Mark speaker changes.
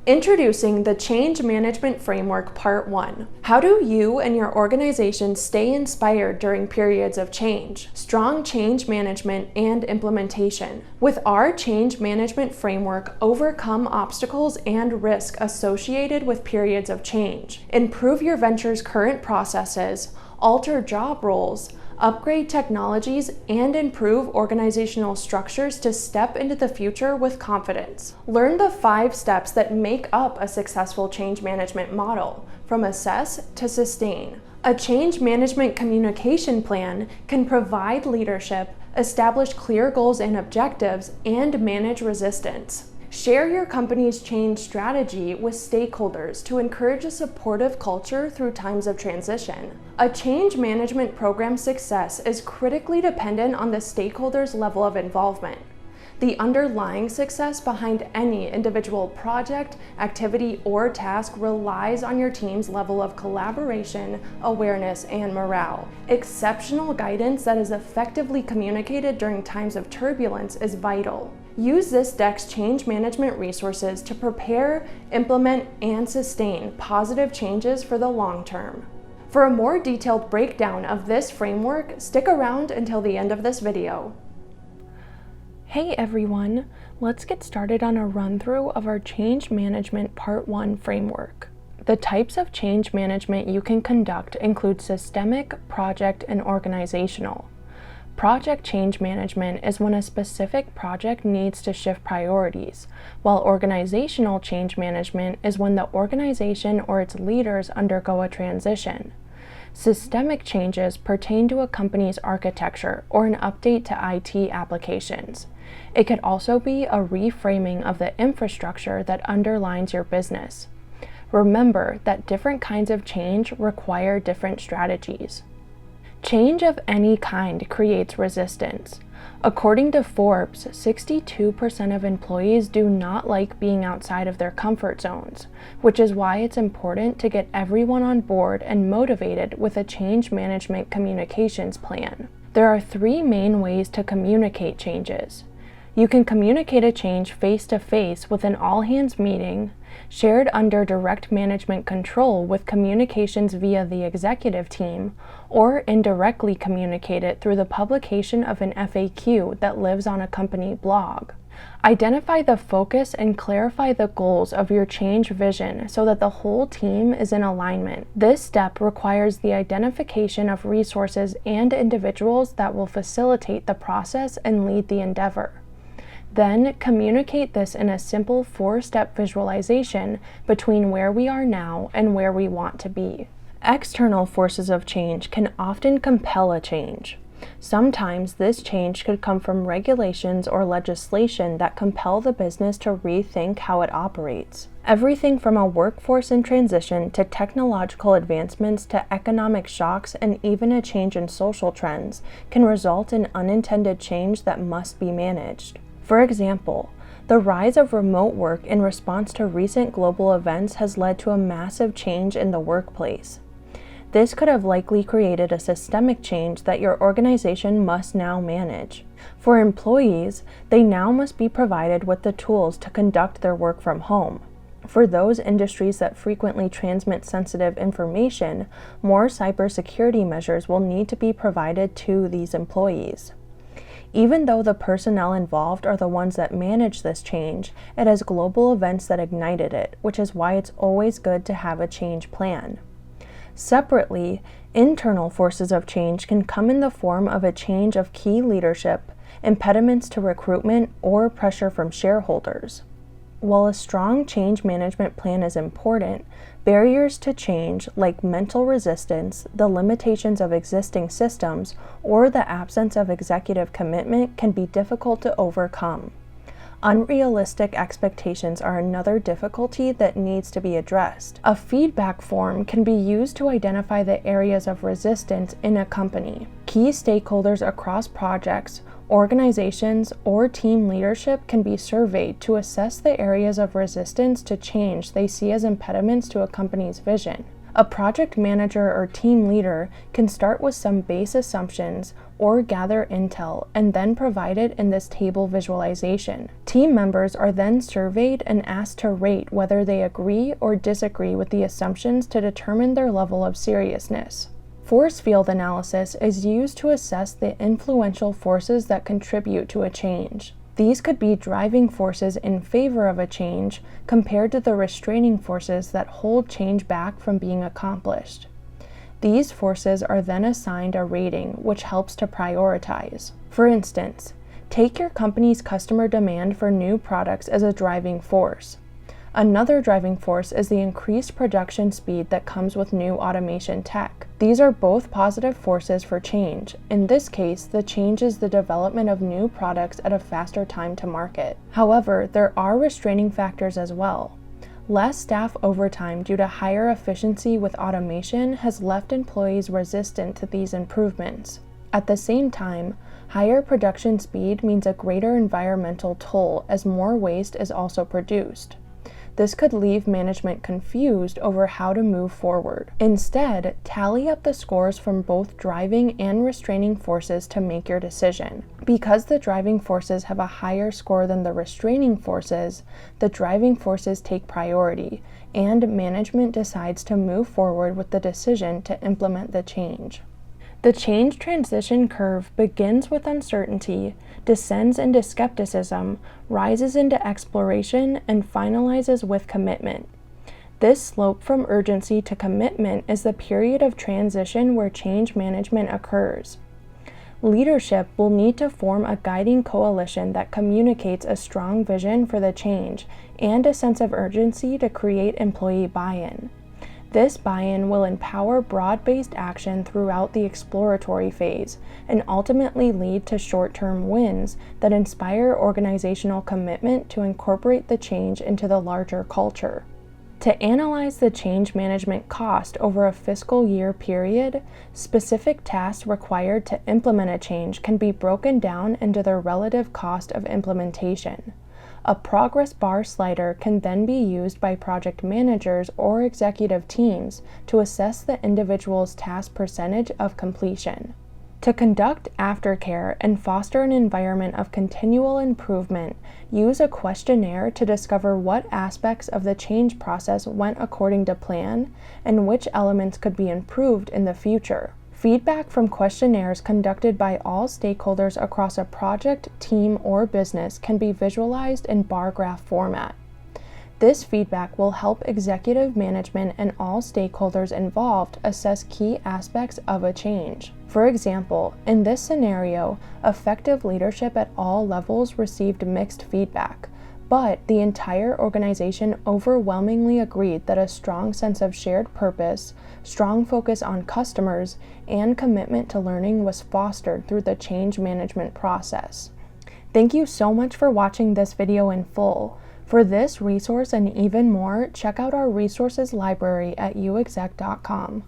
Speaker 1: Introducing the Change Management Framework Part 1. How do you and your organization stay inspired during periods of change? Strong change management and implementation. With our change management framework, overcome obstacles and risk associated with periods of change. Improve your venture's current processes, alter job roles, upgrade technologies, and improve organizational structures to step into the future with confidence. Learn the 5 steps that make up a successful change management model, from assess to sustain. A change management communication plan can provide leadership, establish clear goals and objectives, and manage resistance. Share your company's change strategy with stakeholders to encourage a supportive culture through times of transition. A change management program's success is critically dependent on the stakeholders' level of involvement. The underlying success behind any individual project, activity, or task relies on your team's level of collaboration, awareness, and morale. Exceptional guidance that is effectively communicated during times of turbulence is vital. Use this deck's change management resources to prepare, implement, and sustain positive changes for the long term. For a more detailed breakdown of this framework, stick around until the end of this video. Hey everyone, let's get started on a run-through of our Change Management Part 1 framework. The types of change management you can conduct include systemic, project, and organizational. Project change management is when a specific project needs to shift priorities, while organizational change management is when the organization or its leaders undergo a transition. Systemic changes pertain to a company's architecture or an update to IT applications. It could also be a reframing of the infrastructure that underlines your business. Remember that different kinds of change require different strategies. Change of any kind creates resistance. According to Forbes, 62% of employees do not like being outside of their comfort zones, which is why it's important to get everyone on board and motivated with a change management communications plan. There are 3 main ways to communicate changes. You can communicate a change face-to-face with an all-hands meeting, shared under direct management control with communications via the executive team, or indirectly communicate it through the publication of an FAQ that lives on a company blog. Identify the focus and clarify the goals of your change vision so that the whole team is in alignment. This step requires the identification of resources and individuals that will facilitate the process and lead the endeavor. Then communicate this in a simple 4-step visualization between where we are now and where we want to be. External forces of change can often compel a change. Sometimes this change could come from regulations or legislation that compel the business to rethink how it operates. Everything from a workforce in transition to technological advancements to economic shocks and even a change in social trends can result in unintended change that must be managed. For example, the rise of remote work in response to recent global events has led to a massive change in the workplace. This could have likely created a systemic change that your organization must now manage. For employees, they now must be provided with the tools to conduct their work from home. For those industries that frequently transmit sensitive information, more cybersecurity measures will need to be provided to these employees. Even though the personnel involved are the ones that manage this change, it is global events that ignited it, which is why it's always good to have a change plan. Separately, internal forces of change can come in the form of a change of key leadership, impediments to recruitment, or pressure from shareholders. While a strong change management plan is important, barriers to change like mental resistance, the limitations of existing systems, or the absence of executive commitment can be difficult to overcome. Unrealistic expectations are another difficulty that needs to be addressed. A feedback form can be used to identify the areas of resistance in a company. Key stakeholders across projects, organizations, or team leadership can be surveyed to assess the areas of resistance to change they see as impediments to a company's vision. A project manager or team leader can start with some base assumptions or gather intel and then provide it in this table visualization. Team members are then surveyed and asked to rate whether they agree or disagree with the assumptions to determine their level of seriousness. Force field analysis is used to assess the influential forces that contribute to a change. These could be driving forces in favor of a change compared to the restraining forces that hold change back from being accomplished. These forces are then assigned a rating, which helps to prioritize. For instance, take your company's customer demand for new products as a driving force. Another driving force is the increased production speed that comes with new automation tech. These are both positive forces for change. In this case, the change is the development of new products at a faster time to market. However, there are restraining factors as well. Less staff overtime due to higher efficiency with automation has left employees resistant to these improvements. At the same time, higher production speed means a greater environmental toll as more waste is also produced. This could leave management confused over how to move forward. Instead, tally up the scores from both driving and restraining forces to make your decision. Because the driving forces have a higher score than the restraining forces, the driving forces take priority, and management decides to move forward with the decision to implement the change. The change transition curve begins with uncertainty, descends into skepticism, rises into exploration, and finalizes with commitment. This slope from urgency to commitment is the period of transition where change management occurs. Leadership will need to form a guiding coalition that communicates a strong vision for the change and a sense of urgency to create employee buy-in. This buy-in will empower broad-based action throughout the exploratory phase and ultimately lead to short-term wins that inspire organizational commitment to incorporate the change into the larger culture. To analyze the change management cost over a fiscal year period, specific tasks required to implement a change can be broken down into their relative cost of implementation. A progress bar slider can then be used by project managers or executive teams to assess the individual's task percentage of completion. To conduct aftercare and foster an environment of continual improvement, use a questionnaire to discover what aspects of the change process went according to plan and which elements could be improved in the future. Feedback from questionnaires conducted by all stakeholders across a project, team, or business can be visualized in bar graph format. This feedback will help executive management and all stakeholders involved assess key aspects of a change. For example, in this scenario, effective leadership at all levels received mixed feedback, but the entire organization overwhelmingly agreed that a strong sense of shared purpose, strong focus on customers, and commitment to learning was fostered through the change management process. Thank you so much for watching this video in full. For this resource and even more, check out our resources library at uexec.com.